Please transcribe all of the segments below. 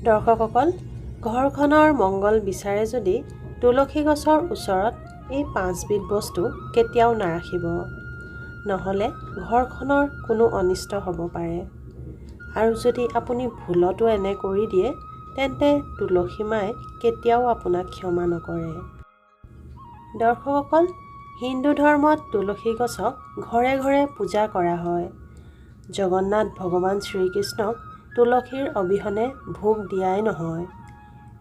দৰ্শকসকল, ঘৰখনৰ মংগল বিচাৰে যদি তুলসী গছৰ ওচৰত এই 5বিধ বস্তু কেতিয়াও নাৰাখিব, নহ'লে ঘৰখনৰ কোনো অনিষ্ট হ'ব পাৰে। আৰু যদি আপুনি ভুলতো এনে কৰি দিয়ে, তেন্তে তুলসী মাই কেতিয়াও আপোনাক ক্ষমা নকৰে। দৰ্শকসকল, হিন্দু ধৰ্মত তুলসী গছক ঘৰে ঘৰে পূজা কৰা হয়। জগন্নাথ ভগৱান শ্ৰীকৃষ্ণক তুলসীৰ অবিহনে ভোগ দিয়াই নহয়।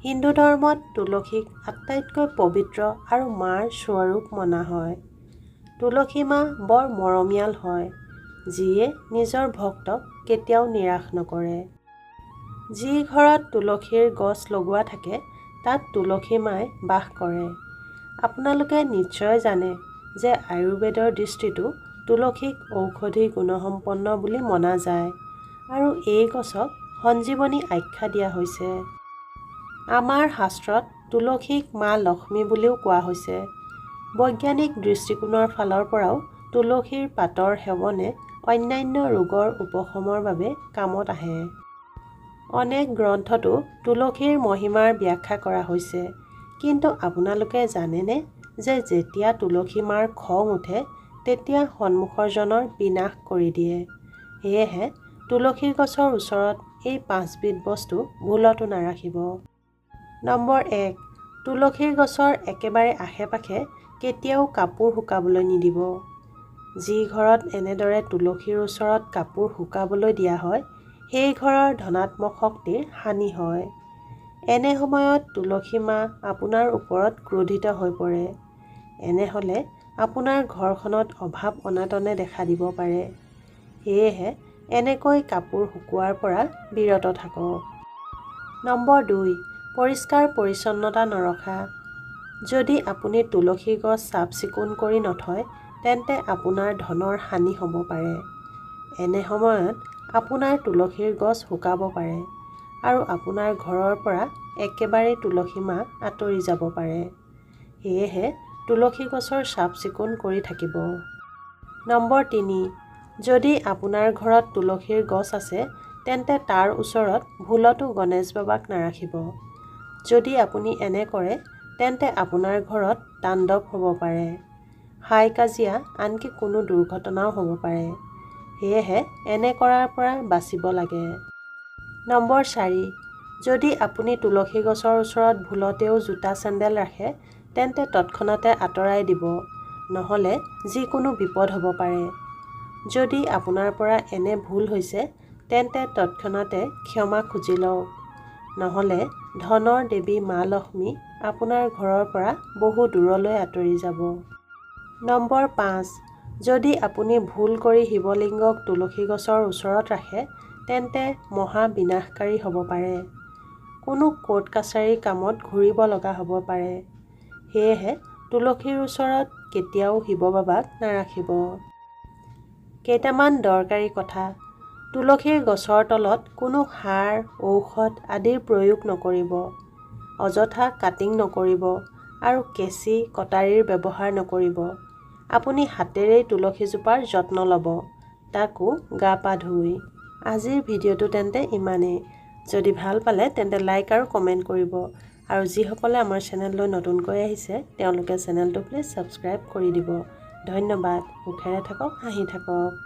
হিন্দু ধৰ্মত তুলসীক আটাইতকৈ পবিত্ৰ আৰু মাৰ স্বৰূপ মনা হয়। তুলসী মা বৰ মৰমীয়াল হয়, যিয়ে নিজৰ ভক্তক কেতিয়াও নিৰাশ নকৰে। যি ঘৰত তুলসীৰ গছ লগোৱা থাকে, তাত তুলসী মাই বাস কৰে। আপোনালোকে নিশ্চয় জানে যে আয়ুৰ্বেদৰ দৃষ্টিতো তুলসীক ঔষধি গুণসম্পন্ন বুলি মনা যায় আৰু এই গছক সঞ্জীৱনী আখ্যা দিয়া হৈছে। আমাৰ শাস্ত্ৰত তুলসীক মা লক্ষ্মী বুলিও কোৱা হৈছে। বৈজ্ঞানিক দৃষ্টিকোণৰ ফালৰ পৰাও তুলসীৰ পাতৰ সেৱনে অন্যান্য ৰোগৰ উপশমৰ বাবে কামত আহে। অনেক গ্ৰন্থতো তুলসীৰ মহিমাৰ ব্যাখ্যা কৰা হৈছে। কিন্তু আপোনালোকে জানেনে যে যেতিয়া তুলসী মাৰ খং উঠে, তেতিয়া সন্মুখৰজনৰ বিনাশ কৰি দিয়ে। সেয়েহে তুলসী গছৰ ওচৰত এই 5বিধ বস্তু ভুলতো নাৰাখিব। নম্বৰ 1, তুলসীৰ গছৰ একেবাৰে আশে-পাশে কেতিয়াও কাপোৰ শুকাবলৈ নিদিব। যি ঘৰত এনেদৰে তুলসীৰ ওচৰত কাপোৰ শুকাবলৈ দিয়া হয়, সেই ঘৰৰ ধনাত্মক শক্তিৰ হানি হয়। এনে সময়ত তুলসী মা আপোনাৰ ওপৰত ক্ৰোধিত হৈ পৰে। এনেহ'লে আপোনাৰ ঘৰখনত অভাৱ অনাটনে দেখা দিব পাৰে। সেয়েহে এনেকৈ কাপোৰ শুকুৱাৰ পৰা বিৰত থাকক। নম্বৰ 2, পৰিষ্কাৰ পৰিচ্ছন্নতা নৰখা। যদি আপুনি তুলসী গছ চাফ-চিকুণ কৰি নথয়, তেন্তে আপোনাৰ ধনৰ হানি হ'ব পাৰে। এনে সময়ত আপোনাৰ তুলসীৰ গছ শুকাব পাৰে আৰু আপোনাৰ ঘৰৰ পৰা একেবাৰে তুলসী মা আঁতৰি যাব পাৰে। সেয়েহে তুলসী গছৰ চাফ-চিকুণ কৰি থাকিব। নম্বৰ 3, যদি আপোনাৰ ঘৰত তুলসীৰ গছ আছে, তেন্তে তাৰ ওচৰত ভুলতো গণেশ বাবাক নাৰাখিব। যদি আপুনি এনে কৰে, তেন্তে আপোনাৰ ঘৰত তাণ্ডৱ হ'ব পাৰে। হাই-কাজিয়া, আনকি কোনো দুৰ্ঘটনাও হ'ব পাৰে। সেয়েহে এনে কৰাৰ পৰা বাচিব লাগে। নম্বৰ 4, যদি আপুনি তুলসী গছৰ ওচৰত ভুলতেও জোতা-চেণ্ডেল ৰাখে, তেন্তে তৎক্ষণাতে আঁতৰাই দিব, নহ'লে যিকোনো বিপদ হ'ব পাৰে। যদি আপোনাৰ পৰা এনে ভুল হৈছে, তেন্তে তৎক্ষণাতে ক্ষমা খুজি লওক, নহ'লে ধনৰ দেৱী মা লক্ষ্মী আপোনাৰ ঘৰৰ পৰা বহু দূৰলৈ আঁতৰি যাব। নম্বৰ 5, যদি আপুনি ভুল কৰি শিৱলিংগক তুলসী গছৰ ওচৰত ৰাখে, তেন্তে মহা বিনাশকাৰী হ'ব পাৰে। কোনো কোৰ্ট-কাছাৰীৰ কামত ঘূৰিব লগা হ'ব পাৰে। সেয়েহে তুলসীৰ ওচৰত কেতিয়াও শিৱ বাবাক নাৰাখিব। কেইটামান দৰকাৰী কথা। তুলসীৰ গছৰ তলত কোনো সাৰ, ঔষধ আদিৰ প্ৰয়োগ নকৰিব। অযথা কাটিং নকৰিব আৰু কেঁচি, কটাৰীৰ ব্যৱহাৰ নকৰিব। আপুনি হাতেৰেই তুলসীজোপাৰ যত্ন ল'ব, তাকো গা-পা ধুই। আজিৰ ভিডিঅ'টো তেন্তে ইমানেই। যদি ভাল পালে তেন্তে লাইক আৰু কমেণ্ট কৰিব। আৰু যিসকলে আমাৰ চেনেললৈ নতুনকৈ আহিছে, তেওঁলোকে চেনেলটো প্লিজ ছাবস্ক্ৰাইব কৰি দিব। ধন্যবাদ। সুখেৰে থাকক, হাঁহি থাকক।